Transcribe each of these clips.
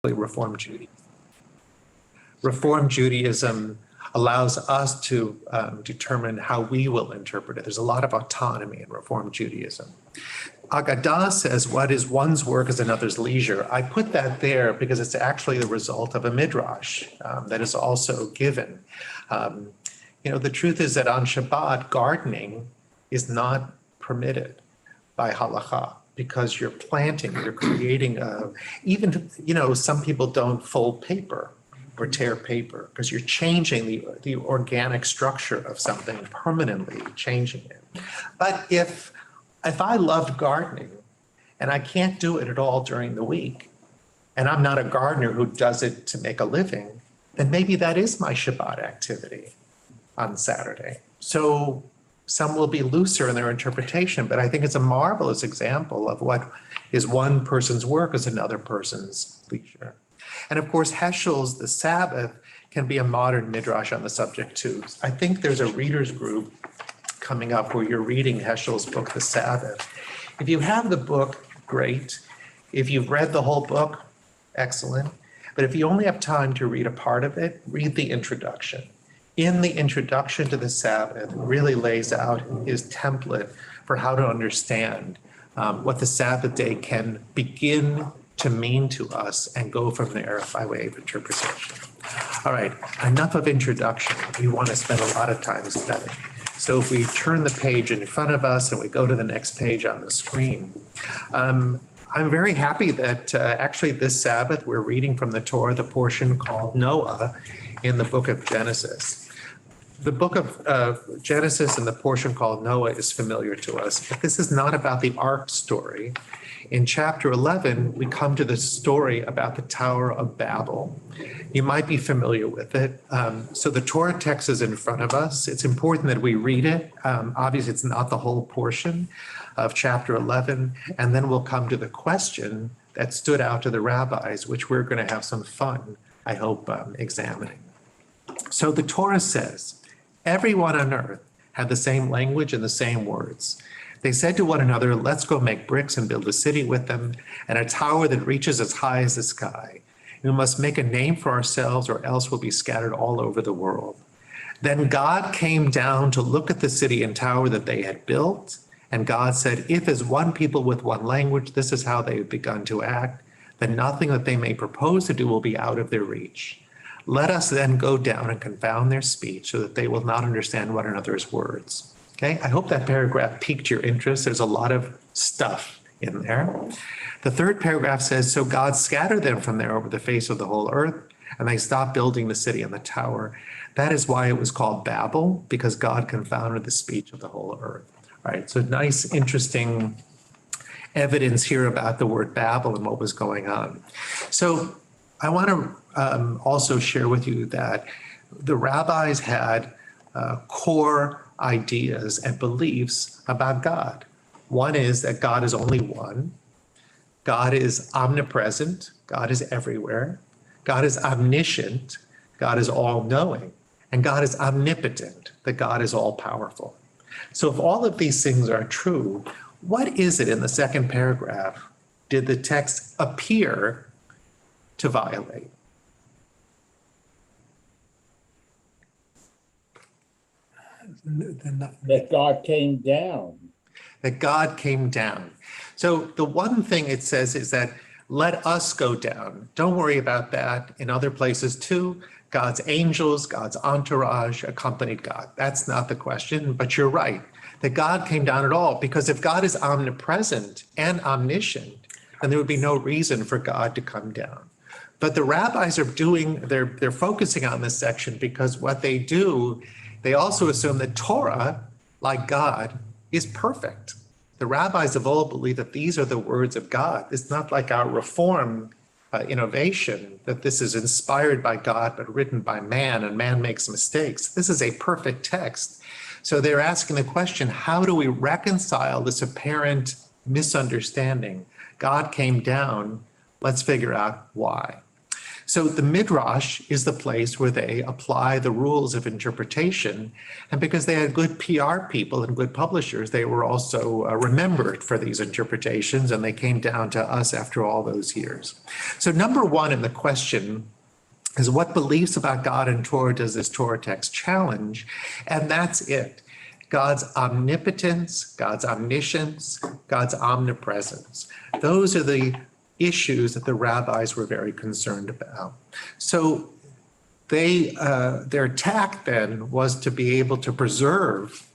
Reform Judaism. Reform Judaism allows us to determine how we will interpret it. There's a lot of autonomy in Reform Judaism. Agadah says what is one's work is another's leisure. I put that there because it's actually the result of a Midrash that is also given. The truth is that on Shabbat, gardening is not permitted by halakha because you're planting, you're creating some people don't fold paper or tear paper because you're changing the organic structure of something, permanently changing it. But if I loved gardening and I can't do it at all during the week, and I'm not a gardener who does it to make a living, then maybe that is my Shabbat activity on Saturday. So some will be looser in their interpretation, but I think it's a marvelous example of what is one person's work is another person's leisure. And of course, Heschel's The Sabbath can be a modern midrash on the subject too. I think there's a readers group coming up where you're reading Heschel's book, The Sabbath. If you have the book, great. If you've read the whole book, excellent. But if you only have time to read a part of it, read the introduction. In the introduction to the Sabbath, really lays out his template for how to understand what the Sabbath day can begin to mean to us and go from there by way of interpretation. All right, enough of introduction. We want to spend a lot of time studying. So if we turn the page in front of us and we go to the next page on the screen, I'm very happy that actually this Sabbath we're reading from the Torah, the portion called Noah in the book of Genesis. The book of Genesis and the portion called Noah is familiar to us, but this is not about the ark story. In chapter 11, we come to the story about the Tower of Babel. You might be familiar with it. So the Torah text is in front of us. It's important that we read it. Obviously, it's not the whole portion of chapter 11. And then we'll come to the question that stood out to the rabbis, which we're going to have some fun, I hope, examining. So the Torah says, everyone on earth had the same language and the same words. They said to one another, let's go make bricks and build a city with them and a tower that reaches as high as the sky. We must make a name for ourselves or else we'll be scattered all over the world. Then God came down to look at the city and tower that they had built. And God said, if as one people with one language, this is how they have begun to act, then nothing that they may propose to do will be out of their reach. Let us then go down and confound their speech so that they will not understand one another's words. Okay, I hope that paragraph piqued your interest. There's a lot of stuff in there. The third paragraph says, so God scattered them from there over the face of the whole earth, and they stopped building the city and the tower. That is why it was called Babel, because God confounded the speech of the whole earth. All right, so nice, interesting evidence here about the word Babel and what was going on. So I want to also share with you that the rabbis had core ideas and beliefs about God. One is that God is only one. God is omnipresent. God is everywhere. God is omniscient. God is all-knowing. And God is omnipotent, that God is all-powerful. So if all of these things are true, what is it in the second paragraph did the text appear to violate? That God came down. That God came down. So the one thing it says is that let us go down. Don't worry about that. In other places too, God's angels, God's entourage accompanied God. That's not the question, but you're right, that God came down at all, because if God is omnipresent and omniscient, then there would be no reason for God to come down. But the rabbis are they're focusing on this section because what they do, they also assume that Torah, like God, is perfect. The rabbis of old believe that these are the words of God. It's not like our Reform innovation, that this is inspired by God but written by man and man makes mistakes. This is a perfect text. So they're asking the question, how do we reconcile this apparent misunderstanding? God came down, let's figure out why. So the Midrash is the place where they apply the rules of interpretation. And because they had good PR people and good publishers, they were also remembered for these interpretations, and they came down to us after all those years. So number one in the question is, what beliefs about God and Torah does this Torah text challenge? And that's it. God's omnipotence, God's omniscience, God's omnipresence. Those are the issues that the rabbis were very concerned about. So their tack then was to be able to preserve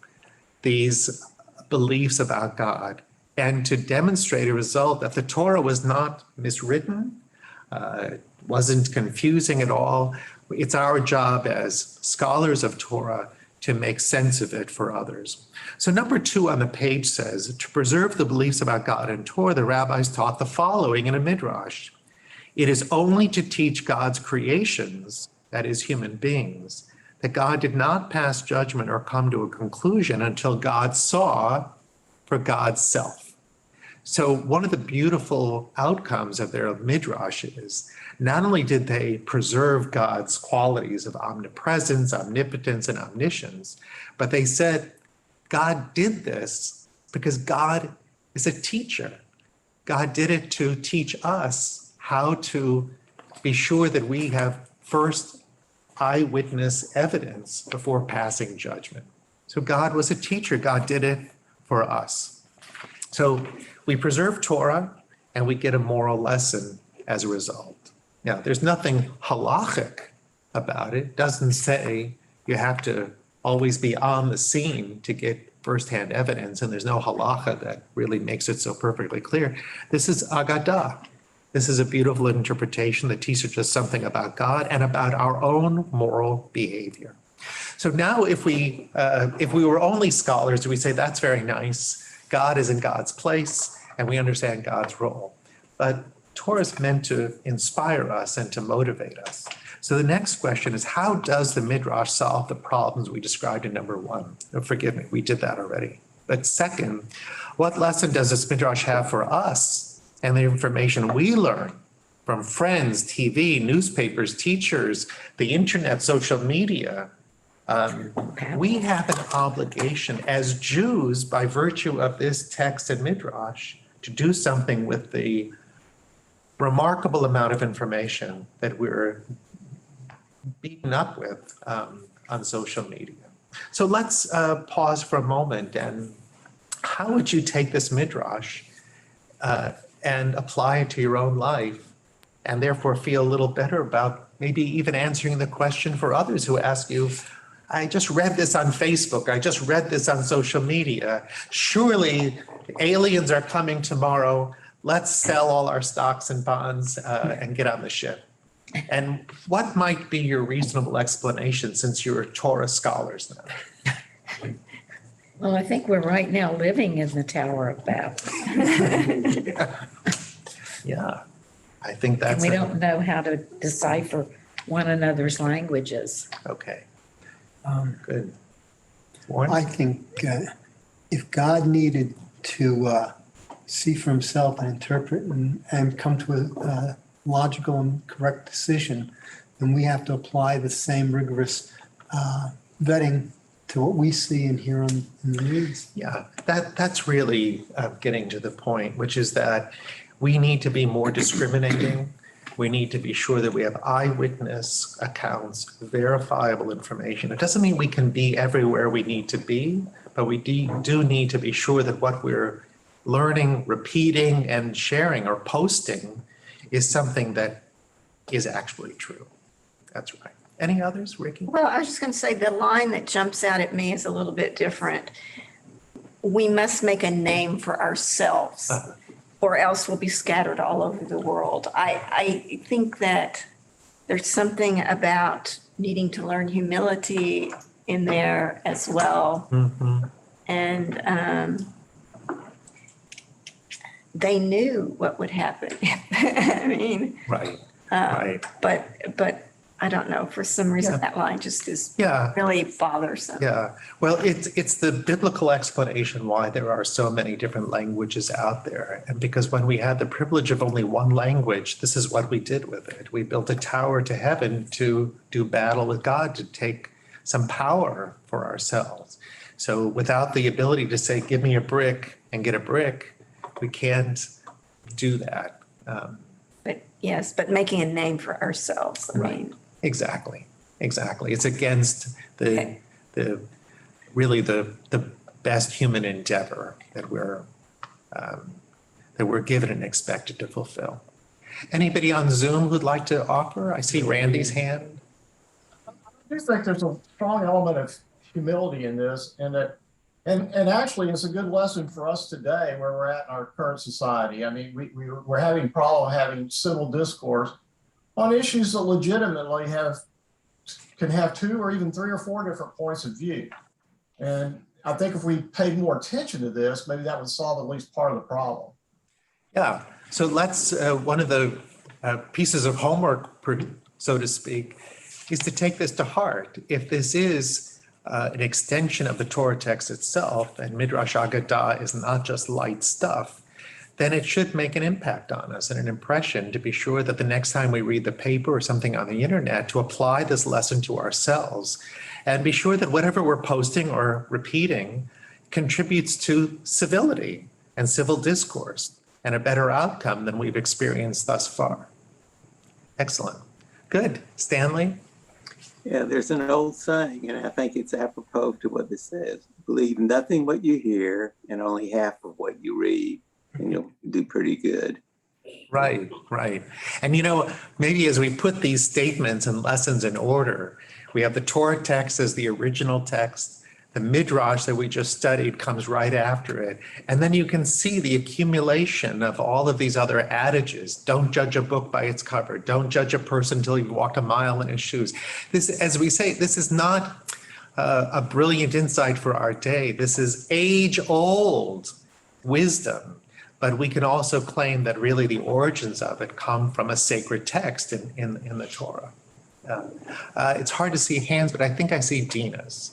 these beliefs about God and to demonstrate a result that the Torah was not miswritten, wasn't confusing at all. It's our job as scholars of Torah to make sense of it for others. So number two on the page says, to preserve the beliefs about God and Torah, the rabbis taught the following in a Midrash. It is only to teach God's creations, that is human beings, that God did not pass judgment or come to a conclusion until God saw for God's self. So one of the beautiful outcomes of their Midrash is not only did they preserve God's qualities of omnipresence, omnipotence, and omniscience, but they said God did this because God is a teacher. God did it to teach us how to be sure that we have first eyewitness evidence before passing judgment. So God was a teacher. God did it for us. So we preserve Torah and we get a moral lesson as a result. Now, there's nothing halachic about it. It doesn't say you have to always be on the scene to get firsthand evidence, and there's no halacha that really makes it so perfectly clear. This is agadah. This is a beautiful interpretation that teaches us something about God and about our own moral behavior. So now if we were only scholars, we say that's very nice. God is in God's place and we understand God's role. But Torah is meant to inspire us and to motivate us. So the next question is, how does the Midrash solve the problems we described in number one? Oh, forgive me, we did that already. But second, what lesson does this Midrash have for us and the information we learn from friends, TV, newspapers, teachers, the internet, social media? We have an obligation as Jews, by virtue of this text and Midrash, to do something with the remarkable amount of information that we're beaten up with on social media. So let's pause for a moment, and how would you take this Midrash and apply it to your own life, and therefore feel a little better about maybe even answering the question for others who ask you, I just read this on Facebook, I just read this on social media, surely aliens are coming tomorrow, let's sell all our stocks and bonds and get on the ship. And what might be your reasonable explanation, since you're Torah scholars now? Well, I think we're right now living in the Tower of Babel. Yeah, I think And that's we don't know how to decipher one another's languages. okay. Good. Warren? I think if God needed to see for himself and interpret and come to a logical and correct decision, then we have to apply the same rigorous vetting to what we see and hear in the news. Yeah, that's really getting to the point, which is that we need to be more discriminating. We need to be sure that we have eyewitness accounts, verifiable information. It doesn't mean we can be everywhere we need to be, but we do need to be sure that what we're learning, repeating, and sharing or posting is something that is actually true. That's right. Any others, Ricky? Well, I was just going to say the line that jumps out at me is a little bit different. We must make a name for ourselves, or else we'll be scattered all over the world. I think that there's something about needing to learn humility in there as well. Mm-hmm. And they knew what would happen. I mean, Right, right. but I don't know, for some reason that line just is Yeah. really bothersome. Yeah, well, it's the biblical explanation why there are so many different languages out there. And because when we had the privilege of only one language, this is what we did with it. We built a tower to heaven to do battle with God, to take some power for ourselves. So without the ability to say, give me a brick and get a brick, we can't do that. But yes, but making a name for ourselves, I Right. mean, Exactly. It's against Okay. the really the best human endeavor that we're given and expected to fulfill. Anybody on Zoom who'd like to offer? I see Randy's hand. I do think there's a strong element of humility in this, and and actually it's a good lesson for us today where we're at in our current society. I mean, we're having problem having civil discourse on issues that legitimately can have 2 or even 3 or 4 different points of view. And I think if we paid more attention to this, maybe that would solve at least part of the problem. Yeah, so let's, one of the pieces of homework, so to speak, is to take this to heart. If this is an extension of the Torah text itself, and Midrash Agadah is not just light stuff, then it should make an impact on us and an impression to be sure that the next time we read the paper or something on the internet, to apply this lesson to ourselves and be sure that whatever we're posting or repeating contributes to civility and civil discourse and a better outcome than we've experienced thus far. Excellent. Good. Stanley? Yeah, there's an old saying, and I think it's apropos to what this says. Believe nothing what you hear and only half of what you read, and you'll do pretty good. Right. And maybe as we put these statements and lessons in order, we have the Torah text as the original text. The Midrash that we just studied comes right after it. And then you can see the accumulation of all of these other adages. Don't judge a book by its cover. Don't judge a person until you've walked a mile in his shoes. This, as we say, this is not a brilliant insight for our day. This is age-old wisdom. But we can also claim that really the origins of it come from a sacred text in the Torah. It's hard to see hands, but I think I see Dina's.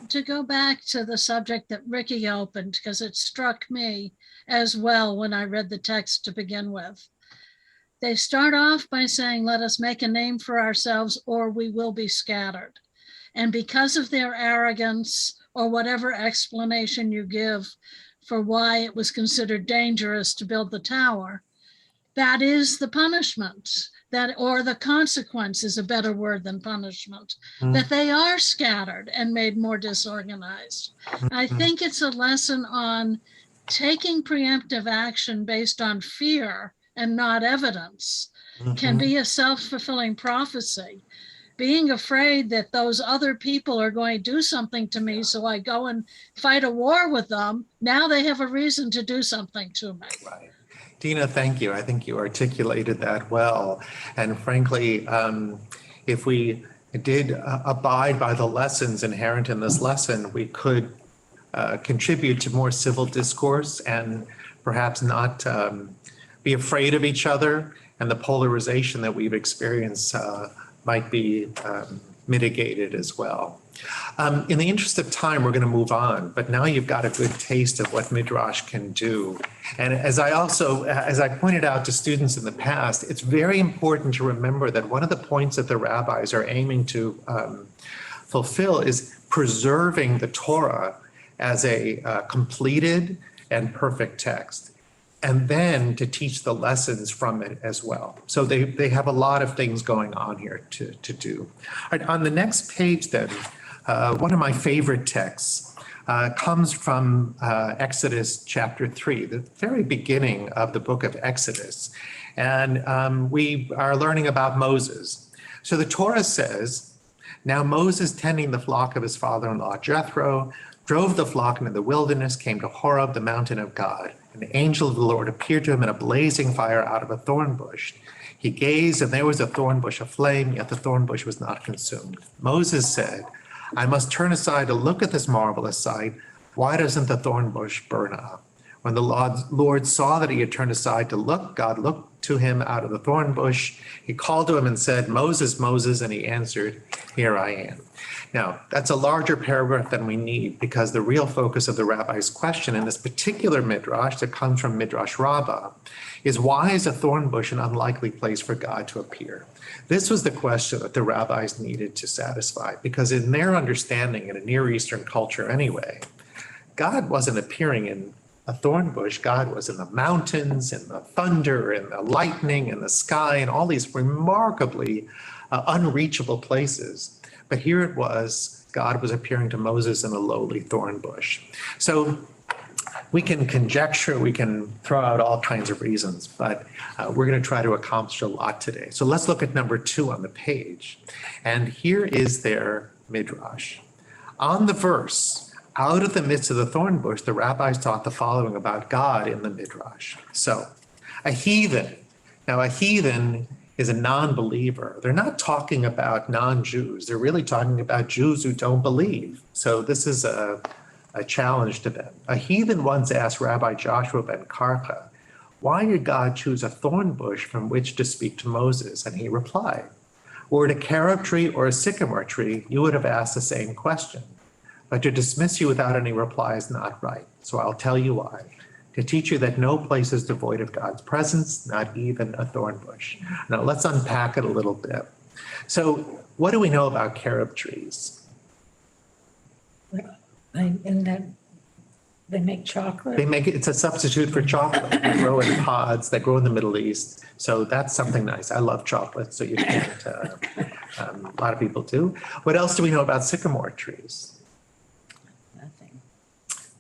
To go back to the subject that Ricky opened, because it struck me as well when I read the text to begin with. They start off by saying, let us make a name for ourselves or we will be scattered. And because of their arrogance or whatever explanation you give for why it was considered dangerous to build the tower, that is the punishment. That, or the consequence is a better word than punishment, that they are scattered and made more disorganized. I think it's a lesson on taking preemptive action based on fear and not evidence can be a self-fulfilling prophecy. Being afraid that those other people are going to do something to me, so I go and fight a war with them, now they have a reason to do something to me. Right. Dina, thank you. I think you articulated that well. And frankly, if we did abide by the lessons inherent in this lesson, we could contribute to more civil discourse and perhaps not be afraid of each other, and the polarization that we've experienced might be mitigated as well. In the interest of time, we're going to move on, but now you've got a good taste of what Midrash can do. And as I pointed out to students in the past, it's very important to remember that one of the points that the rabbis are aiming to fulfill is preserving the Torah as a completed and perfect text, and then to teach the lessons from it as well. So they have a lot of things going on here to do. All right, on the next page then, one of my favorite texts comes from Exodus chapter 3, the very beginning of the book of Exodus. And we are learning about Moses. So the Torah says, now Moses, tending the flock of his father-in-law Jethro, drove the flock into the wilderness, came to Horeb, the mountain of God. And the angel of the Lord appeared to him in a blazing fire out of a thorn bush. He gazed, and there was a thorn bush aflame, yet the thorn bush was not consumed. Moses said, I must turn aside to look at this marvelous sight. Why doesn't the thorn bush burn up? When the Lord saw that he had turned aside to look, God looked to him out of the thorn bush. He called to him and said, Moses, Moses, and he answered, here I am. Now, that's a larger paragraph than we need because the real focus of the rabbi's question in this particular midrash that comes from Midrash Rabbah is why is a thorn bush an unlikely place for God to appear? This was the question that the rabbis needed to satisfy because in their understanding in a Near Eastern culture anyway, God wasn't appearing in a thorn bush. God was in the mountains, in the thunder, in the lightning, in the sky, and all these remarkably unreachable places. But here it was, God was appearing to Moses in a lowly thorn bush. So we can conjecture, we can throw out all kinds of reasons, but we're going to try to accomplish a lot today. So let's look at number 2 on the page. And here is their midrash. On the verse, out of the midst of the thorn bush, the rabbis taught the following about God in the midrash. So a heathen. Now a heathen is a non-believer. They're not talking about non-Jews. They're really talking about Jews who don't believe. So this is a challenge to them. A heathen once asked Rabbi Joshua ben Karka, why did God choose a thorn bush from which to speak to Moses? And he replied, were it a carob tree or a sycamore tree, you would have asked the same question. But to dismiss you without any reply is not right. So I'll tell you why. To teach you that no place is devoid of God's presence, not even a thorn bush. Now let's unpack it a little bit. So what do we know about carob trees? And then they make chocolate. It's a substitute for chocolate. They grow in pods, they grow in the Middle East. So that's something nice. I love chocolate, so you can't, a lot of people do. What else do we know about sycamore trees? Nothing.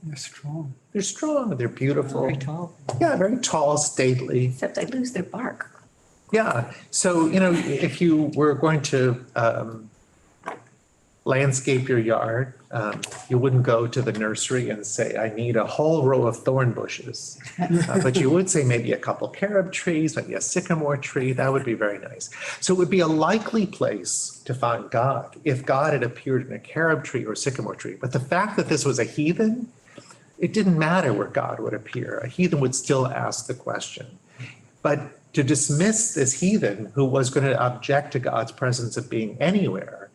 They're strong. They're strong, they're beautiful. Very tall. Yeah, very tall, stately. Except they lose their bark. Yeah, so, if you were going to landscape your yard, you wouldn't go to the nursery and say, I need a whole row of thorn bushes. But you would say maybe a couple carob trees, maybe a sycamore tree. That would be very nice. So it would be a likely place to find God if God had appeared in a carob tree or sycamore tree. But the fact that this was a heathen, it didn't matter where God would appear. A heathen would still ask the question. But to dismiss this heathen who was going to object to God's presence of being anywhere,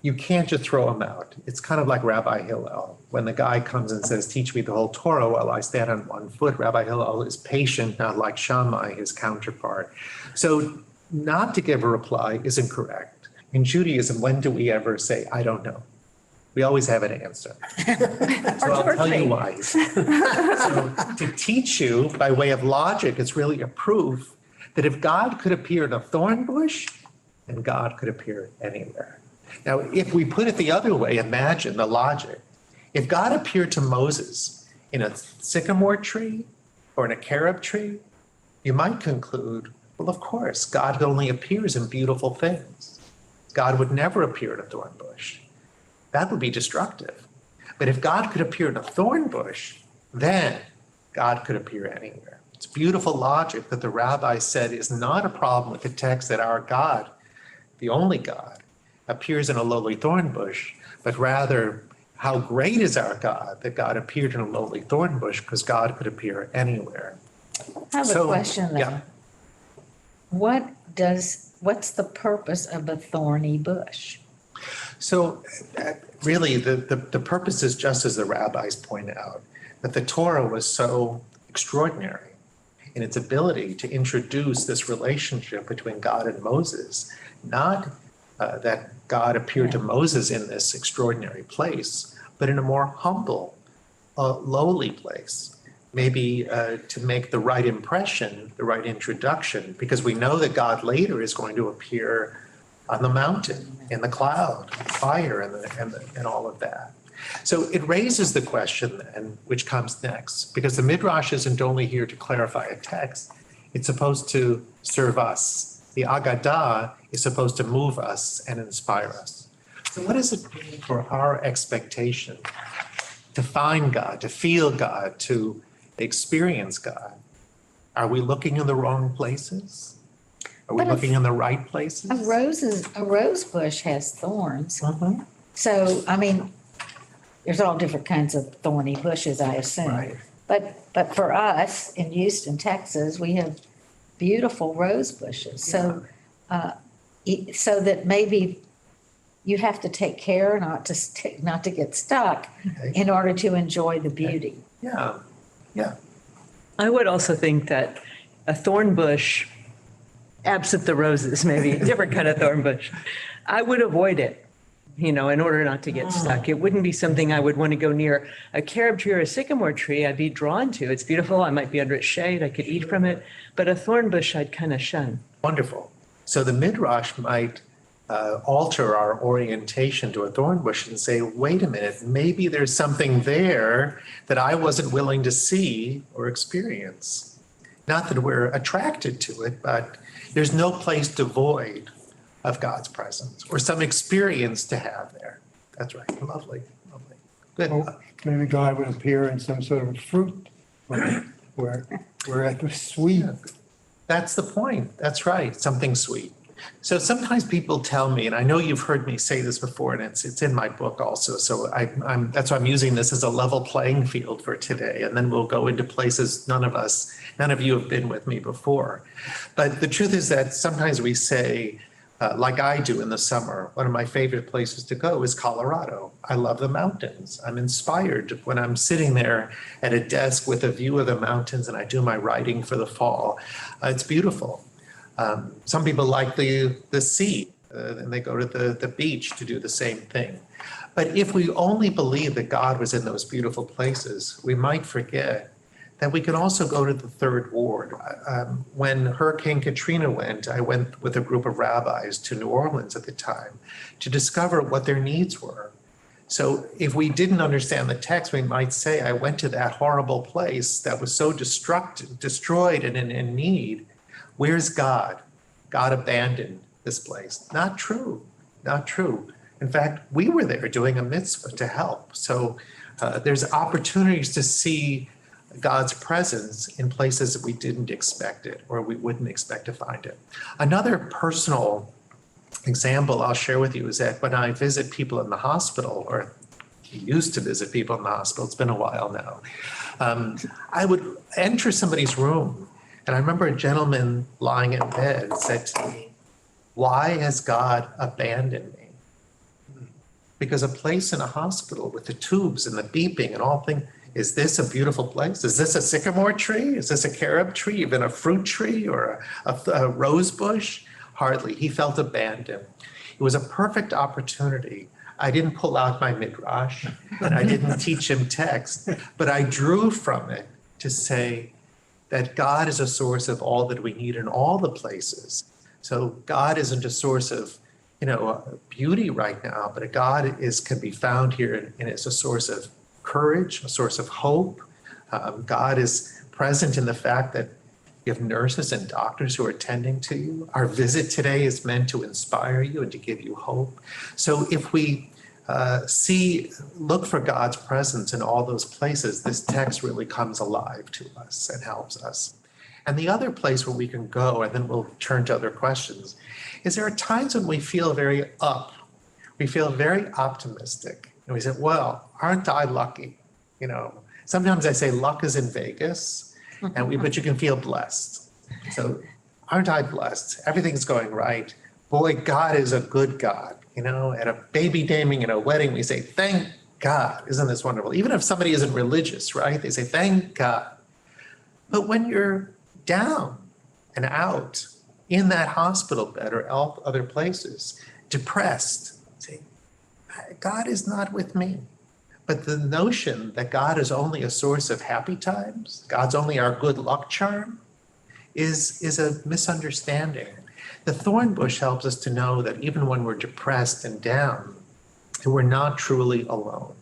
you can't just throw him out. It's kind of like Rabbi Hillel. When the guy comes and says, teach me the whole Torah while I stand on one foot, Rabbi Hillel is patient, not like Shammai, his counterpart. So not to give a reply isn't correct. In Judaism, when do we ever say, I don't know? We always have an answer. So I'll tell you why. So to teach you by way of logic, it's really a proof that if God could appear in a thorn bush, then God could appear anywhere. Now, if we put it the other way, imagine the logic. If God appeared to Moses in a sycamore tree or in a carob tree, you might conclude, well, of course, God only appears in beautiful things. God would never appear in a thorn bush. That would be destructive. But if God could appear in a thorn bush, then God could appear anywhere. It's beautiful logic that the rabbi said is not a problem with the text that our God, the only God, appears in a lowly thorn bush, but rather how great is our God that God appeared in a lowly thorn bush because God could appear anywhere. I have a question yeah. though. What's the purpose of a thorny bush? So really the purpose is just as the rabbis point out, that the Torah was so extraordinary in its ability to introduce this relationship between God and Moses, not that God appeared to Moses in this extraordinary place, but in a more humble, lowly place, maybe to make the right impression, the right introduction, because we know that God later is going to appear on the mountain, in the cloud, fire, and all of that. So it raises the question then, which comes next, because the Midrash isn't only here to clarify a text, it's supposed to serve us. The Agadah is supposed to move us and inspire us. So what does it mean for our expectation to find God, to feel God, to experience God? Are we looking in the wrong places? Are we looking in the right places? A rose bush has thorns. Mhm. So, there's all different kinds of thorny bushes, I assume. Right. But for us in Houston, Texas, we have beautiful rose bushes. So, so that maybe you have to take care not to get stuck Okay. in order to enjoy the beauty. Yeah, yeah. I would also think that a thorn bush, absent the roses, maybe a different kind of thorn bush, I would avoid it, in order not to get stuck. It wouldn't be something I would want to go near. A carob tree or a sycamore tree, I'd be drawn to. It's beautiful. I might be under its shade. I could eat from it. But a thorn bush, I'd kind of shun. Wonderful. So the Midrash might alter our orientation to a thorn bush and say, wait a minute, maybe there's something there that I wasn't willing to see or experience. Not that we're attracted to it, but there's no place devoid of God's presence or some experience to have there. That's right. Lovely, lovely. Good. Well, maybe God would appear in some sort of fruit where it was sweet. That's the point. That's right. Something sweet. So sometimes people tell me, and I know you've heard me say this before, and it's in my book also. So that's why I'm using this as a level playing field for today. And then we'll go into places none of you have been with me before. But the truth is that sometimes we say, like I do in the summer, one of my favorite places to go is Colorado. I love the mountains. I'm inspired when I'm sitting there at a desk with a view of the mountains and I do my writing for the fall. It's beautiful. Some people like the sea and they go to the beach to do the same thing. But if we only believe that God was in those beautiful places, we might forget that we can also go to the Third Ward. When Hurricane Katrina went, I went with a group of rabbis to New Orleans at the time to discover what their needs were. So if we didn't understand the text, we might say, I went to that horrible place that was so destroyed and in need. Where's God? God abandoned this place. Not true, not true. In fact, we were there doing a mitzvah to help. So there's opportunities to see God's presence in places that we didn't expect it or we wouldn't expect to find it. Another personal example I'll share with you is that when I visit people in the hospital, or used to visit people in the hospital, it's been a while now, I would enter somebody's room and I remember a gentleman lying in bed said to me, why has God abandoned me? Because a place in a hospital with the tubes and the beeping and all things, is this a beautiful place? Is this a sycamore tree? Is this a carob tree, even a fruit tree or a rose bush? Hardly. He felt abandoned. It was a perfect opportunity. I didn't pull out my Midrash and I didn't teach him text, but I drew from it to say that God is a source of all that we need in all the places. So God isn't a source of, beauty right now, but God can be found here and is a source of courage, a source of hope. God is present in the fact that you have nurses and doctors who are tending to you. Our visit today is meant to inspire you and to give you hope. So if we look for God's presence in all those places, this text really comes alive to us and helps us. And the other place where we can go, and then we'll turn to other questions, is there are times when we feel very we feel very optimistic. And we say, well, aren't I lucky? Sometimes I say luck is in Vegas, but you can feel blessed. So aren't I blessed? Everything's going right. Boy, God is a good God. At a baby naming and a wedding, we say, thank God. Isn't this wonderful? Even if somebody isn't religious, right? They say, thank God. But when you're down and out in that hospital bed or other places, depressed, say, God is not with me. But the notion that God is only a source of happy times, God's only our good luck charm, is a misunderstanding. The thorn bush helps us to know that even when we're depressed and down, that we're not truly alone,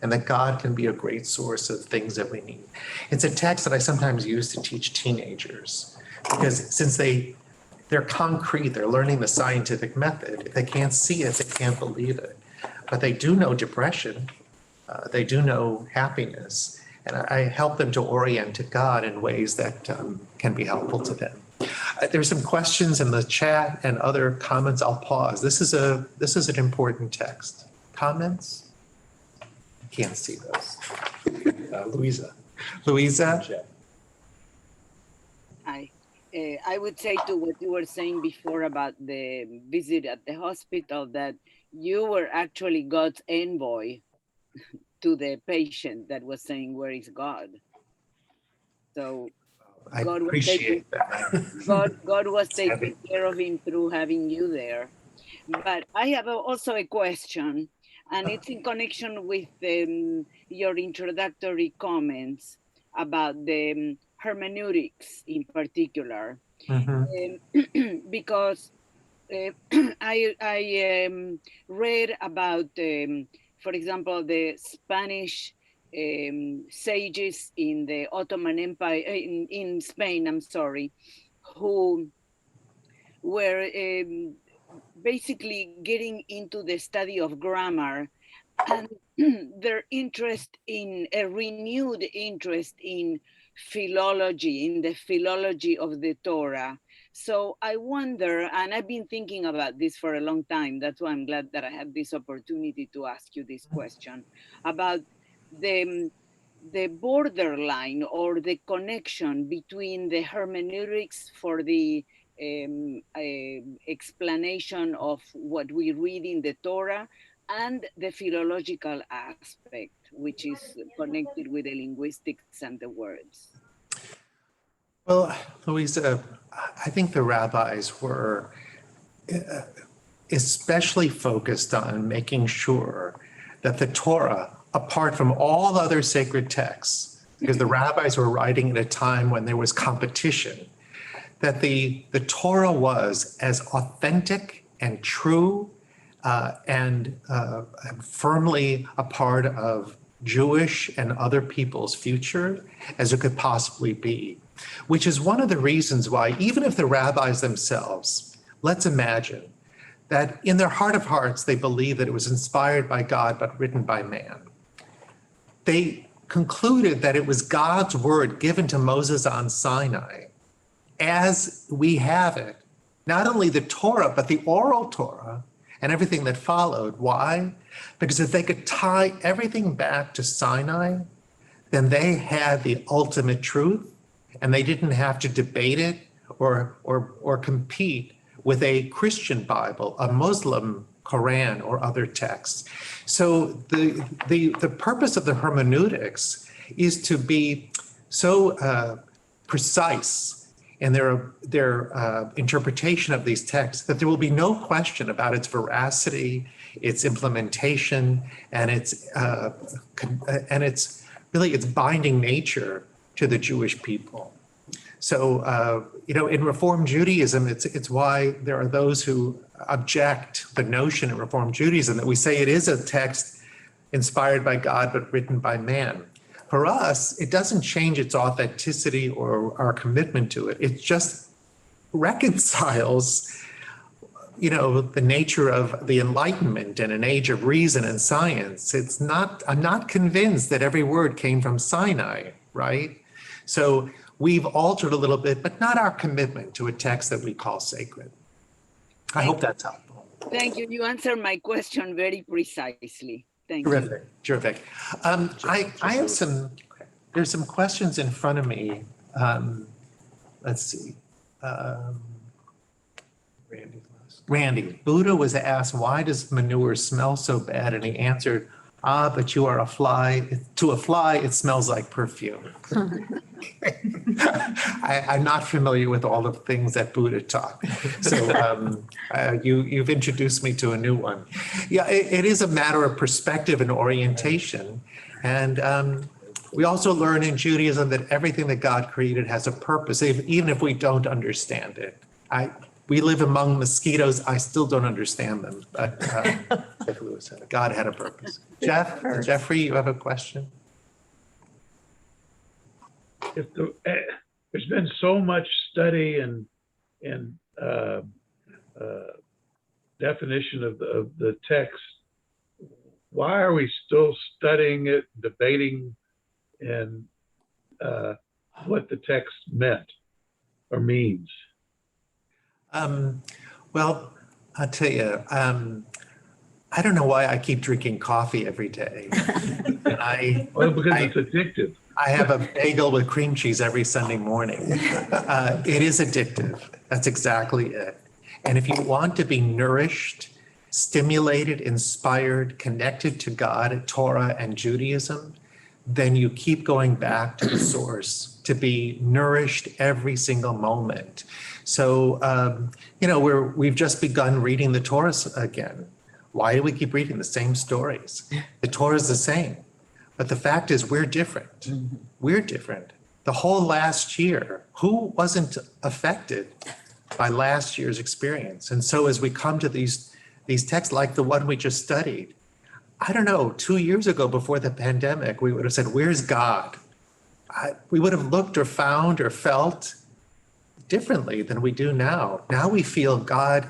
and that God can be a great source of things that we need. It's a text that I sometimes use to teach teenagers, because since they're concrete, they're learning the scientific method. If they can't see it, they can't believe it. But they do know depression. They do know happiness. And I help them to orient to God in ways that can be helpful to them. There's some questions in the chat and other comments. I'll pause. This is an important text. Comments? Can't see those. Louisa. Louisa? Hi. I would say to what you were saying before about the visit at the hospital that you were actually God's envoy to the patient that was saying, "Where is God?" So I God was appreciate that. God was taking Heavy. care of him through having you there. But I have also a question, and it's in connection with your introductory comments about the hermeneutics in particular, Mhm. because I read about, for example, the Spanish sages in the Ottoman Empire, in Spain, I'm sorry, who were basically getting into the study of grammar, and their interest in a renewed interest in philology, in the philology of the Torah. So I wonder, and I've been thinking about this for a long time, that's why I'm glad that I have this opportunity to ask you this question about the borderline or the connection between the hermeneutics for the explanation of what we read in the Torah and the philological aspect, which is connected with the linguistics and the words. Well, Louisa, I think the rabbis were especially focused on making sure that the Torah, apart from all other sacred texts, because the rabbis were writing at a time when there was competition, that the Torah was as authentic and true and firmly a part of Jewish and other people's future as it could possibly be, which is one of the reasons why, even if the rabbis themselves, let's imagine that in their heart of hearts, they believe that it was inspired by God, but written by man. They concluded that it was God's word given to Moses on Sinai as we have it, not only the Torah, but the oral Torah and everything that followed. Why? Because if they could tie everything back to Sinai, then they had the ultimate truth and they didn't have to debate it or compete with a Christian Bible, a Muslim Quran, or other texts. So the purpose of the hermeneutics is to be so precise in their interpretation of these texts that there will be no question about its veracity, its implementation, and its really its binding nature to the Jewish people. So, in Reform Judaism, it's why there are those who object the notion in Reform Judaism that we say it is a text inspired by God, but written by man. For us, it doesn't change its authenticity or our commitment to it. It just reconciles, the nature of the Enlightenment and an age of reason and science. I'm not convinced that every word came from Sinai, right? So we've altered a little bit, but not our commitment to a text that we call sacred. I hope that's helpful. Thank you. You answered my question very precisely. Thank you. Terrific. I have there's some questions in front of me. Let's see. Randy, Buddha was asked, why does manure smell so bad? And he answered, but you are a fly. To a fly, it smells like perfume. I'm not familiar with all the things that Buddha taught. So you've introduced me to a new one. Yeah, it is a matter of perspective and orientation. And we also learn in Judaism that everything that God created has a purpose, even if we don't understand it. We live among mosquitoes. I still don't understand them, but God had a purpose. Jeffrey, you have a question? There's been so much study and definition of the text, why are we still studying it, debating, and what the text meant or means? Well, I'll tell you, I don't know why I keep drinking coffee every day. Well, because it's addictive. I have a bagel with cream cheese every Sunday morning. It is addictive. That's exactly it. And if you want to be nourished, stimulated, inspired, connected to God, Torah, and Judaism, then you keep going back to the source to be nourished every single moment. So, we've just begun reading the Torah again. Why do we keep reading the same stories? The Torah is the same. But the fact is, we're different. Mm-hmm. We're different. The whole last year, who wasn't affected by last year's experience? And so as we come to these texts like the one we just studied, I don't know, 2 years ago before the pandemic, we would have said, where's God? We would have looked or found or felt differently than we do now. Now we feel God,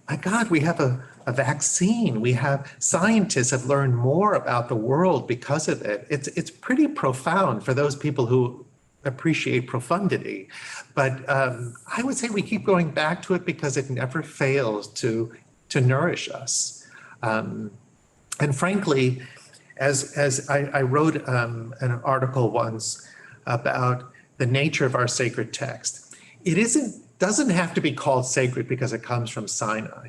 my God, we have a vaccine. We have scientists have learned more about the world because of it. It's pretty profound for those people who appreciate profundity. But I would say we keep going back to it because it never fails to nourish us. And frankly, as I wrote an article once about the nature of our sacred text, it doesn't have to be called sacred because it comes from Sinai.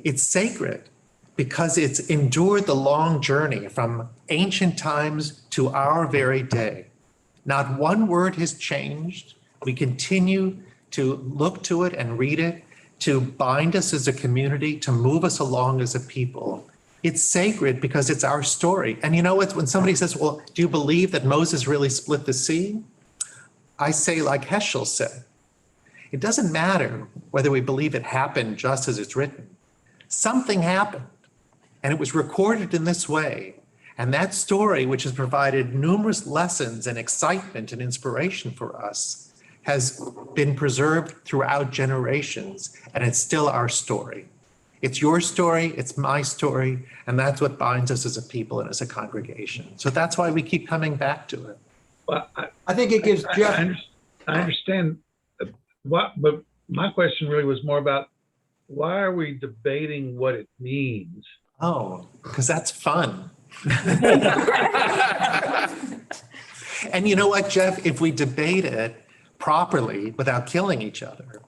It's sacred because it's endured the long journey from ancient times to our very day. Not one word has changed. We continue to look to it and read it, to bind us as a community, to move us along as a people. It's sacred because it's our story. And you know what? When somebody says, well, do you believe that Moses really split the sea? I say, like Heschel said, it doesn't matter whether we believe it happened just as it's written. Something happened, and it was recorded in this way. And that story, which has provided numerous lessons and excitement and inspiration for us, has been preserved throughout generations, and it's still our story. It's your story, it's my story, and that's what binds us as a people and as a congregation. So that's why we keep coming back to it. Well, I think it gives Jeff. I understand but my question really was more about why are we debating what it means? Oh, because that's fun. And you know what, Jeff? If we debate it properly without killing each other,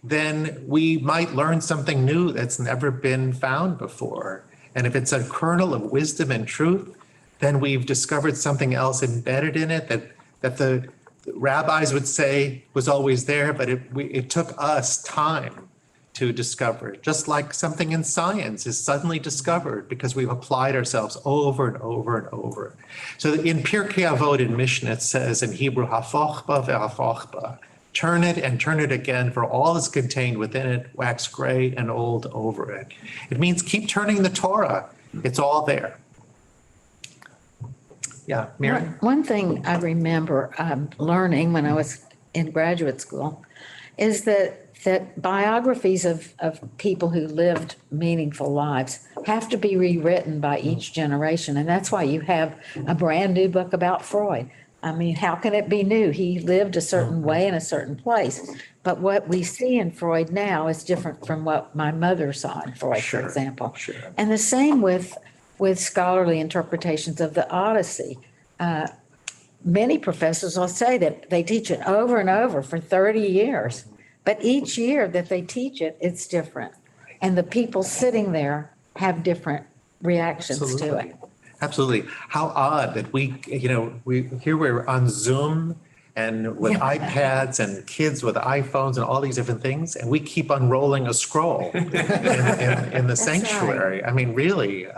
then we might learn something new that's never been found before. And if it's a kernel of wisdom and truth, then we've discovered something else embedded in it that the rabbis would say was always there, but it took us time to discover it. Just like something in science is suddenly discovered because we've applied ourselves over and over and over. So in Pirkei Avot in Mishnah, it says in Hebrew, hafoch ba ve'hafoch ba, turn it and turn it again, for all is contained within it, wax gray and old over it. It means keep turning the Torah. It's all there. Yeah, Mary? One thing I remember learning when I was in graduate school is that biographies of people who lived meaningful lives have to be rewritten by each generation. And that's why you have a brand new book about Freud. I mean, how can it be new? He lived a certain way in a certain place. But what we see in Freud now is different from what my mother saw in Freud, for example. Sure. And the same with scholarly interpretations of the Odyssey. Many professors will say that they teach it over and over for 30 years. But each year that they teach it, it's different. And the people sitting there have different reactions to it. Absolutely. How odd that we're on Zoom and with iPads and kids with iPhones and all these different things, and we keep unrolling a scroll in the sanctuary. Right. I mean, really,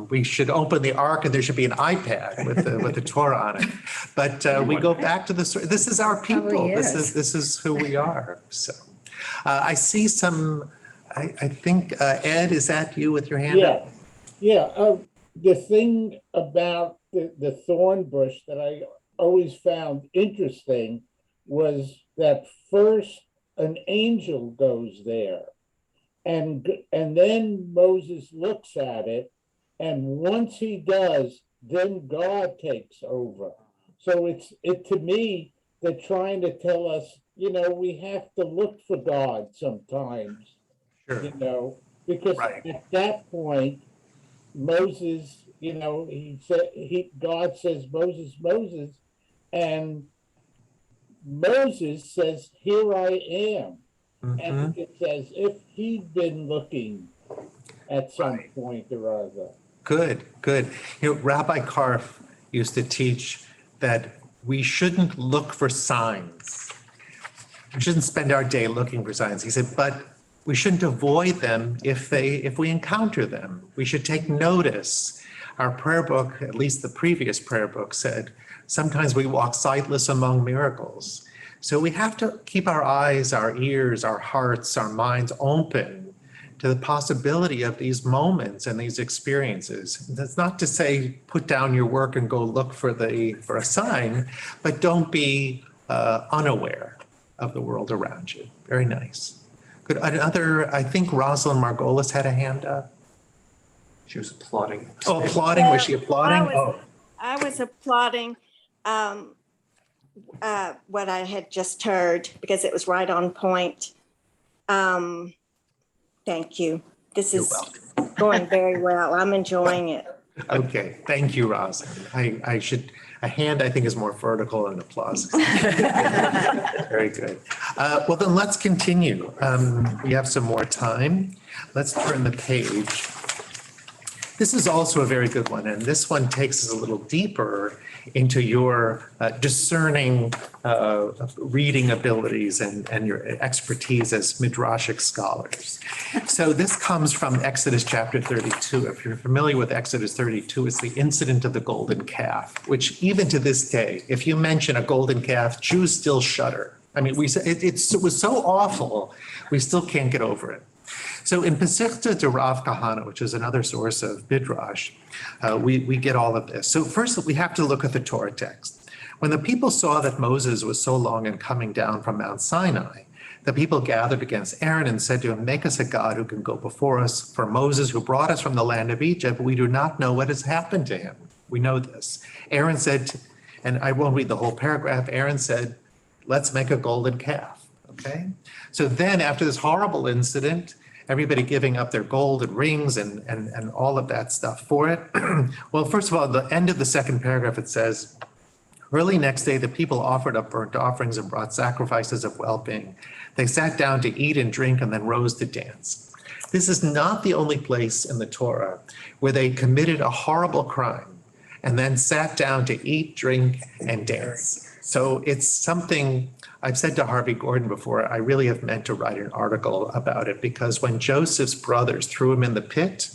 we should open the Ark and there should be an iPad with the Torah on it. But we go back to this. This is our people. This is who we are. So I see some. I think Ed, is that you with your hand up? Yeah. The thing about the thorn bush that I always found interesting was that first an angel goes there and then Moses looks at it, and once he does, then God takes over. So it to me, they're trying to tell us, we have to look for God sometimes, because at that point, Moses, God says, Moses, And Moses says, "Here I am." And it's as if he'd been looking at some point or other. Good, good. Rabbi Karf used to teach that we shouldn't look for signs. We shouldn't spend our day looking for signs. He said, but we shouldn't avoid them if we encounter them. We should take notice. Our prayer book, at least the previous prayer book, said, sometimes we walk sightless among miracles. So we have to keep our eyes, our ears, our hearts, our minds open to the possibility of these moments and these experiences. That's not to say put down your work and go look for a sign, but don't be unaware of the world around you. Very nice. Good. Another, I think Rosalind Margolis had a hand up. She was applauding. Oh, applauding? Was she applauding? I was applauding what I had just heard because it was right on point. Thank you. This is going very well. I'm enjoying it. Okay, thank you, Rosalind. A hand I think is more vertical than applause. Very good. Well, then let's continue. We have some more time. Let's turn the page. This is also a very good one, and this one takes us a little deeper into your discerning reading abilities and your expertise as Midrashic scholars. So this comes from Exodus chapter 32. If you're familiar with Exodus 32, it's the incident of the golden calf, which even to this day, if you mention a golden calf, Jews still shudder. I mean, it was so awful, we still can't get over it. So in Pesachta de Rav Kahana, which is another source of Midrash, we get all of this. So first, we have to look at the Torah text. When the people saw that Moses was so long in coming down from Mount Sinai, the people gathered against Aaron and said to him, "Make us a God who can go before us. For Moses, who brought us from the land of Egypt, we do not know what has happened to him." We know this. Aaron said, and I won't read the whole paragraph, Aaron said, "Let's make a golden calf." Okay? So then after this horrible incident, everybody giving up their gold and rings and all of that stuff for it. Well, first of all, at the end of the second paragraph, it says, early next day, the people offered up burnt offerings and brought sacrifices of well-being. They sat down to eat and drink and then rose to dance. This is not the only place in the Torah where they committed a horrible crime and then sat down to eat, drink, and dance. So it's something I've said to Harvey Gordon before, I really have meant to write an article about it, because when Joseph's brothers threw him in the pit,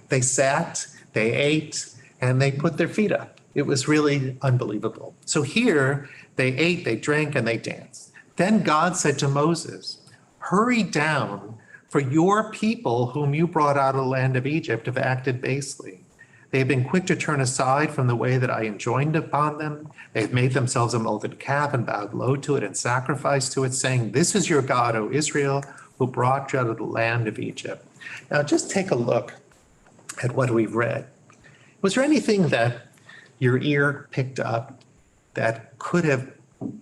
they sat, they ate, and they put their feet up. It was really unbelievable. So here they ate, they drank, and they danced. Then God said to Moses, "Hurry down, for your people whom you brought out of the land of Egypt have acted basely. They have been quick to turn aside from the way that I enjoined upon them. They have made themselves a molten calf and bowed low to it and sacrificed to it, saying, 'This is your God, O Israel, who brought you out of the land of Egypt.'" Now just take a look at what we've read. Was there anything that your ear picked up that could have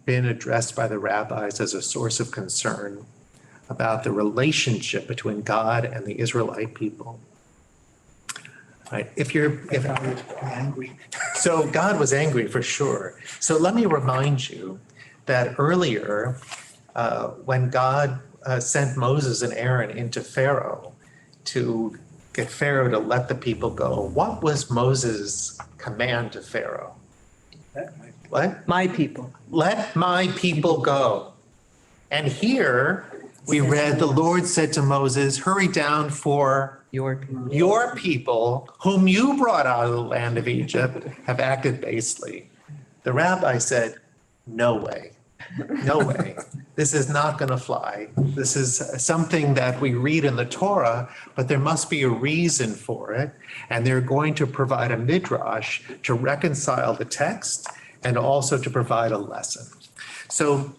been addressed by the rabbis as a source of concern about the relationship between God and the Israelite people? Right. If God was angry. So God was angry for sure. So let me remind you that earlier, when God sent Moses and Aaron into Pharaoh to get Pharaoh to let the people go, what was Moses' command to Pharaoh? What? My people. Let my people go. And here we read, the Lord said to Moses, "Hurry down, for your people, whom you brought out of the land of Egypt, have acted basely." The rabbi said, "No way, no way. This is not going to fly. This is something that we read in the Torah, but there must be a reason for it. And they're going to provide a midrash to reconcile the text and also to provide a lesson." So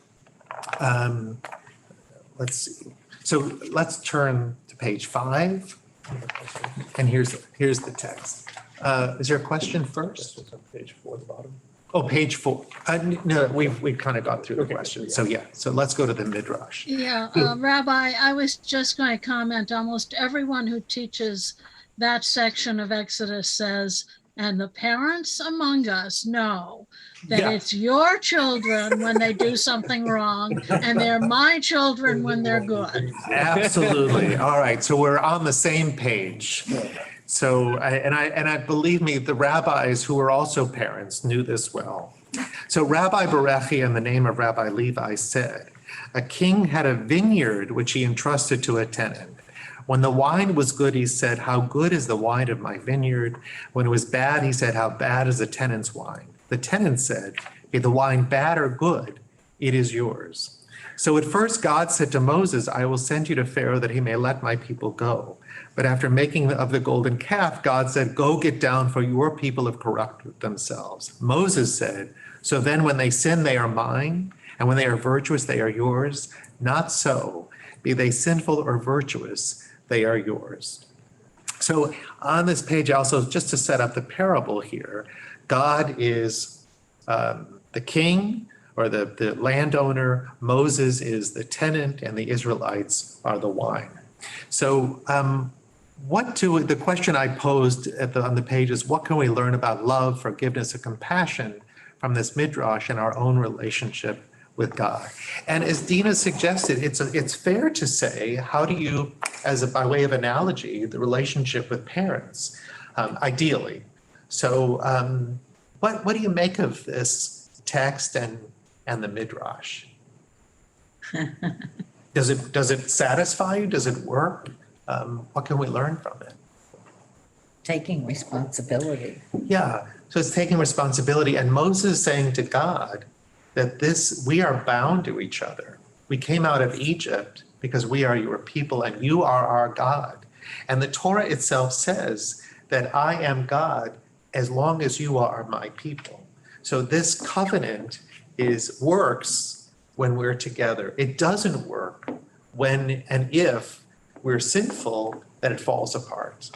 let's see. So let's turn to page 5. And here's the text. Is there a question first? It's on page 4 at the bottom. Oh, page 4. No, we've kind of gone through the questions. So yeah, so let's go to the Midrash. Yeah, Rabbi, I was just going to comment, almost everyone who teaches that section of Exodus says And the parents among us know that Yeah. it's your children when they do something wrong, and they're my children when they're good. Absolutely. All right. So we're on the same page. So, I believe me, the rabbis who were also parents knew this well. So Rabbi Berechi, in the name of Rabbi Levi, said, a king had a vineyard which he entrusted to a tenant. When the wine was good, he said, how good is the wine of my vineyard? When it was bad, he said, how bad is the tenant's wine? The tenant said, be the wine bad or good, it is yours. So at first God said to Moses, I will send you to Pharaoh that he may let my people go. But after making of the golden calf, God said, go get down, for your people have corrupted themselves. Moses said, so then when they sin, they are mine, and when they are virtuous, they are yours. Not so. Be they sinful or virtuous, they are yours. So on this page, also, just to set up the parable here, God is the king or the landowner, Moses is the tenant, and the Israelites are the wine. So the question I posed on the page is, what can we learn about love, forgiveness, and compassion from this Midrash and our own relationship with God? And as Dina suggested, it's fair to say, how do you, by way of analogy, the relationship with parents, ideally. So what do you make of this text and the Midrash? Does it satisfy you? Does it work? What can we learn from it? Taking responsibility. Yeah, so it's taking responsibility, and Moses saying to God that we are bound to each other. We came out of Egypt because we are your people and you are our God. And the Torah itself says that I am God as long as you are my people. So this covenant works when we're together. It doesn't work when and if we're sinful, then it falls apart.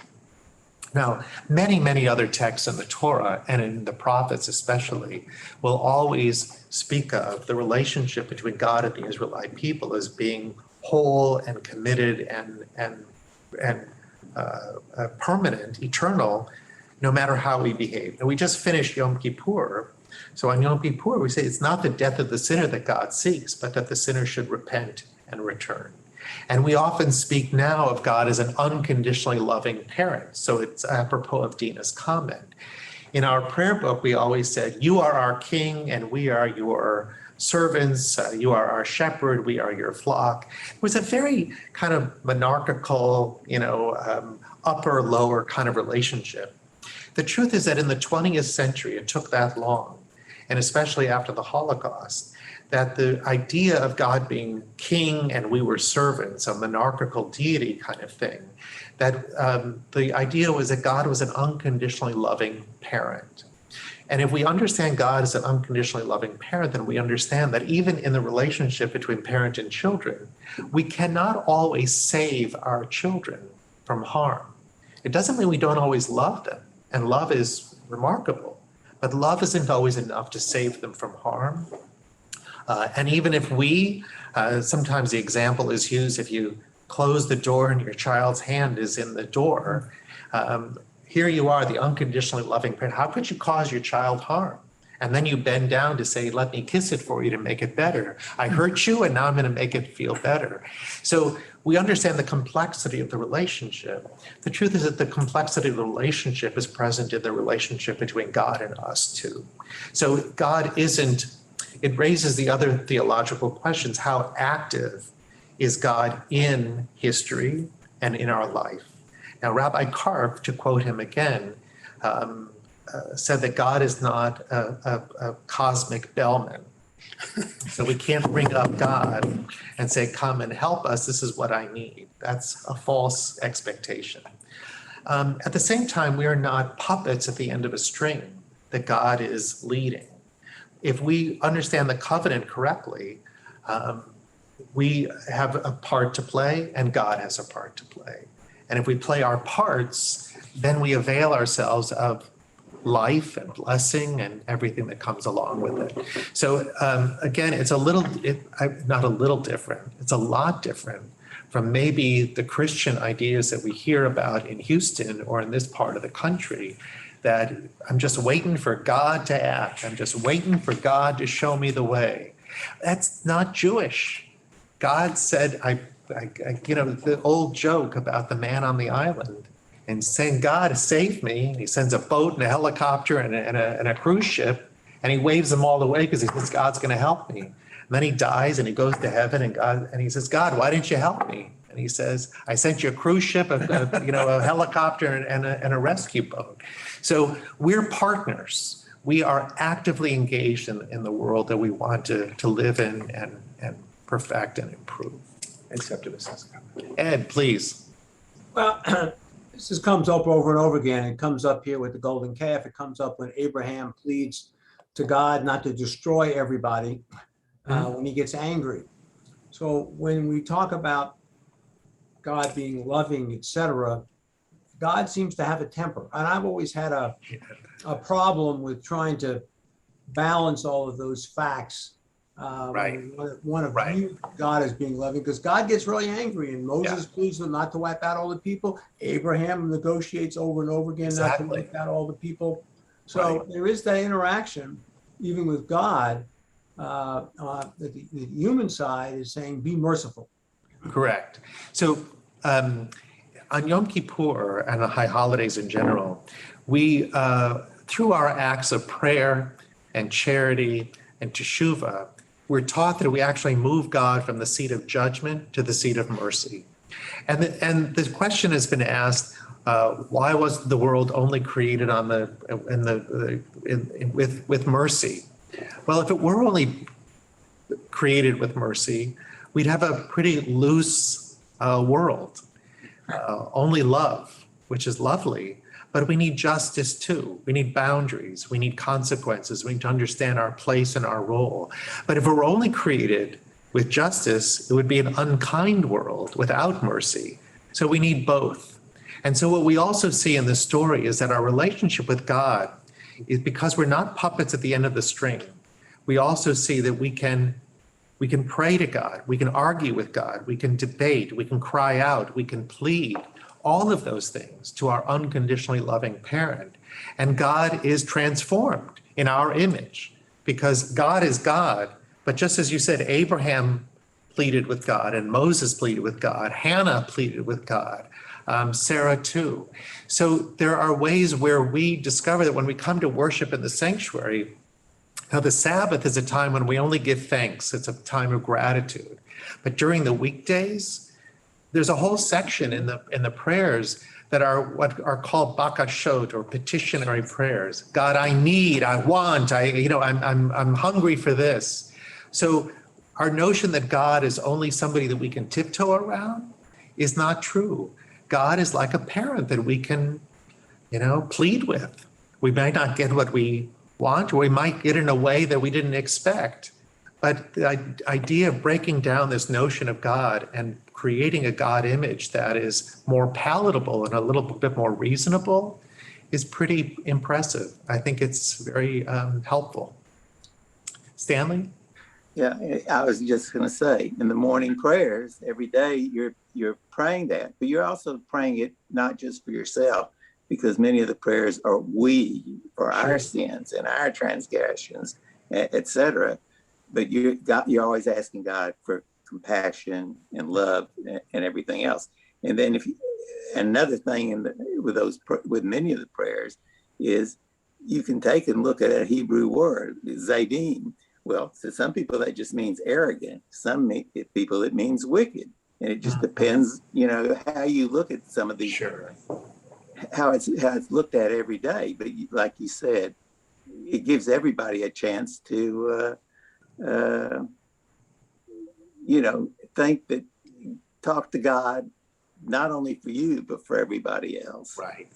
Now, many, many other texts in the Torah and in the prophets especially will always speak of the relationship between God and the Israelite people as being whole and committed and permanent, eternal, no matter how we behave. And we just finished Yom Kippur. So on Yom Kippur, we say it's not the death of the sinner that God seeks, but that the sinner should repent and return. And we often speak now of God as an unconditionally loving parent. So it's apropos of Dina's comment. In our prayer book, we always said, you are our king and we are your servants. You are our shepherd. We are your flock. It was a very kind of monarchical, upper, lower kind of relationship. The truth is that in the 20th century, it took that long, and especially after the Holocaust, that the idea of God being king and we were servants, a monarchical deity kind of thing, that the idea was that God was an unconditionally loving parent. And if we understand God as an unconditionally loving parent, then we understand that even in the relationship between parent and children, we cannot always save our children from harm. It doesn't mean we don't always love them, and love is remarkable, but love isn't always enough to save them from harm. And even if sometimes the example is used, if you close the door and your child's hand is in the door, here you are, the unconditionally loving parent. How could you cause your child harm? And then you bend down to say, let me kiss it for you to make it better. I hurt you and now I'm going to make it feel better. So we understand the complexity of the relationship. The truth is that the complexity of the relationship is present in the relationship between God and us too. So it raises the other theological questions. How active is God in history and in our life? Now, Rabbi Karp, to quote him again, said that God is not a cosmic bellman. So we can't ring up God and say, come and help us. This is what I need. That's a false expectation. At the same time, we are not puppets at the end of a string that God is leading. If we understand the covenant correctly, we have a part to play and God has a part to play. And if we play our parts, then we avail ourselves of life and blessing and everything that comes along with it. So again, it's not a little different, it's a lot different from maybe the Christian ideas that we hear about in Houston or in this part of the country that I'm just waiting for God to act. I'm just waiting for God to show me the way. That's not Jewish. God said, the old joke about the man on the island and saying, God, save me. And he sends a boat and a helicopter and a cruise ship, and he waves them all away because he says, God's going to help me. And then he dies and he goes to heaven, and he says, God, why didn't you help me? And he says, I sent you a cruise ship, a helicopter and a rescue boat. So we're partners. We are actively engaged in the world that we want to live in and perfect and improve. And Septimus has a comment. Ed, please. Well, this just comes up over and over again. It comes up here with the golden calf. It comes up when Abraham pleads to God not to destroy everybody when he gets angry. So when we talk about God being loving, etc., God seems to have a temper. And I've always had a problem with trying to balance all of those facts. Right. One of you, God as being loving, because God gets really angry, and Moses pleads them not to wipe out all the people. Abraham negotiates over and over again not to wipe out all the people. So there is that interaction, even with God. The human side is saying, be merciful. Correct. So on Yom Kippur and the high holidays in general, we, through our acts of prayer and charity and teshuvah, we're taught that we actually move God from the seat of judgment to the seat of mercy. And the question has been asked, why was the world only created with mercy? Well, if it were only created with mercy, we'd have a pretty loose world. Only love, which is lovely, but we need justice too. We need boundaries. We need consequences. We need to understand our place and our role. But if it were only created with justice, it would be an unkind world without mercy. So we need both. And so what we also see in this story is that our relationship with God is, because we're not puppets at the end of the string, we also see that we can pray to God, we can argue with God, we can debate, we can cry out, we can plead, all of those things to our unconditionally loving parent. And God is transformed in our image, because God is God. But just as you said, Abraham pleaded with God, and Moses pleaded with God, Hannah pleaded with God, Sarah too. So there are ways where we discover that when we come to worship in the sanctuary, now the Sabbath is a time when we only give thanks. It's a time of gratitude. But during the weekdays, there's a whole section in the prayers that are what are called bakashot, or petitionary prayers. God, I need, I want, I'm hungry for this. So our notion that God is only somebody that we can tiptoe around is not true. God is like a parent that we can, plead with. We might not get what we want, or we might get in a way that we didn't expect. But the idea of breaking down this notion of God and creating a God image that is more palatable and a little bit more reasonable is pretty impressive. I think it's very helpful. Stanley? Yeah, I was just going to say, in the morning prayers, every day you're praying that, but you're also praying it not just for yourself, because many of the prayers are we for our sins and our transgressions, etc. But you're always asking God for compassion and love and everything else. And then another thing with many of the prayers is you can take and look at a Hebrew word, zadim. Well, to some people that just means arrogant. Some people it means wicked, and it just depends, how you look at some of these. How it's looked at every day. But like you said, it gives everybody a chance to, think that, talk to God, not only for you, but for everybody else. Right.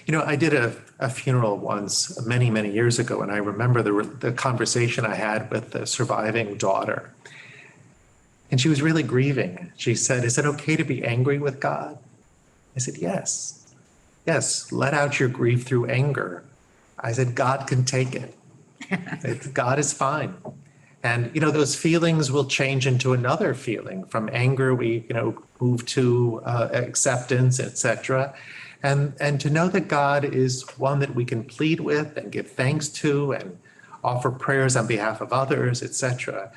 I did a funeral once many, many years ago, and I remember the conversation I had with the surviving daughter. And she was really grieving. She said, is it okay to be angry with God? I said, yes. Yes, let out your grief through anger. I said, God can take it. God is fine. And, those feelings will change into another feeling. From anger, we, move to acceptance, etc. And to know that God is one that we can plead with and give thanks to and offer prayers on behalf of others, etc.,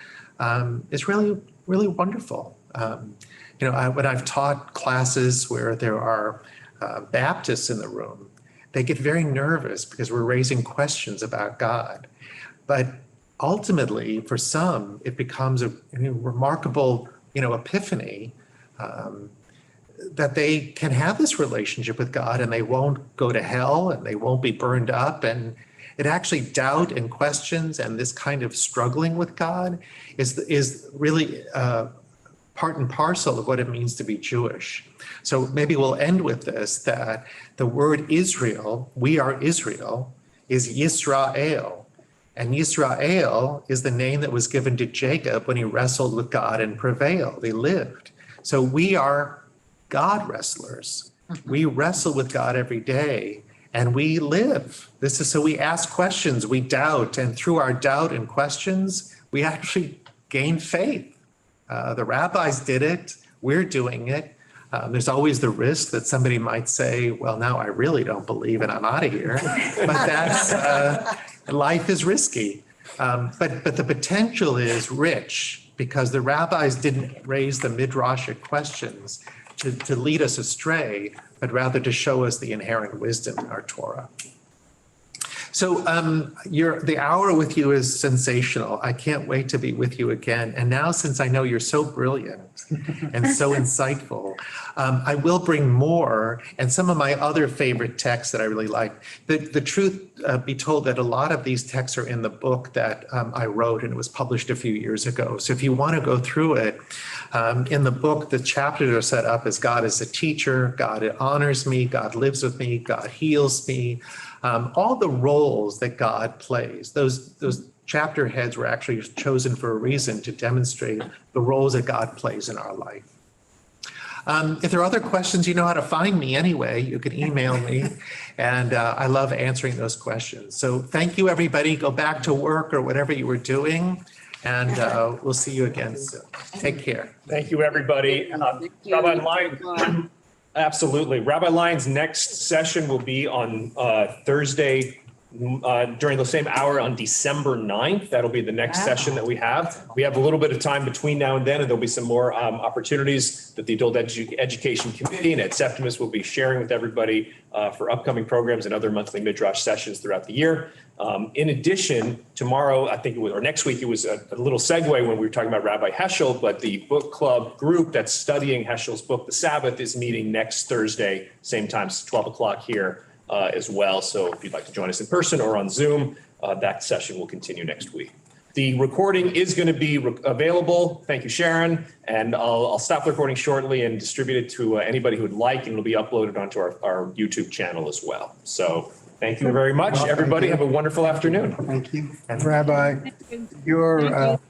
is really, really wonderful. When I've taught classes where there are Baptists in the room, they get very nervous because we're raising questions about God. But ultimately, for some, it becomes a remarkable, epiphany that they can have this relationship with God and they won't go to hell and they won't be burned up. And it actually doubt and questions and this kind of struggling with God is really part and parcel of what it means to be Jewish. So maybe we'll end with this, that the word Israel, we are Israel, is Yisrael. And Yisrael is the name that was given to Jacob when he wrestled with God and prevailed. He lived. So we are God wrestlers. We wrestle with God every day and we live. So we ask questions, we doubt, and through our doubt and questions, we actually gain faith. The rabbis did it, we're doing it. There's always the risk that somebody might say, well, now I really don't believe and I'm out of here. But that's, life is risky. But the potential is rich because the rabbis didn't raise the Midrashic questions to lead us astray, but rather to show us the inherent wisdom in our Torah. So the hour with you is sensational. I can't wait to be with you again. And now, since I know you're so brilliant and so insightful, I will bring more and some of my other favorite texts that I really like. The truth be told that a lot of these texts are in the book that I wrote, and it was published a few years ago. So if you want to go through it, in the book, the chapters are set up as God is a teacher, God honors me, God lives with me, God heals me. All the roles that God plays, those chapter heads were actually chosen for a reason to demonstrate the roles that God plays in our life. If there are other questions, you know how to find me anyway. You can email me, and I love answering those questions. So thank you, everybody. Go back to work or whatever you were doing, and we'll see you again soon. Take care. Thank you, everybody. Rabbi Lyon. Absolutely. Rabbi Lyon's next session will be on Thursday during the same hour on December 9th. That'll be the next session that we have. We have a little bit of time between now and then, and there'll be some more opportunities that the Adult Education Committee and Ed Septimus will be sharing with everybody for upcoming programs and other monthly Midrash sessions throughout the year. In addition, tomorrow, I think it was, or next week, it was a little segue when we were talking about Rabbi Heschel, but the book club group that's studying Heschel's book, The Sabbath, is meeting next Thursday, same time, 12 o'clock here as well. So if you'd like to join us in person or on Zoom, that session will continue next week. The recording is going to be available. Thank you, Sharon. And I'll stop the recording shortly and distribute it to anybody who would like, and it'll be uploaded onto our YouTube channel as well. So thank you very much, everybody. Have a wonderful afternoon. Thank you. Rabbi, your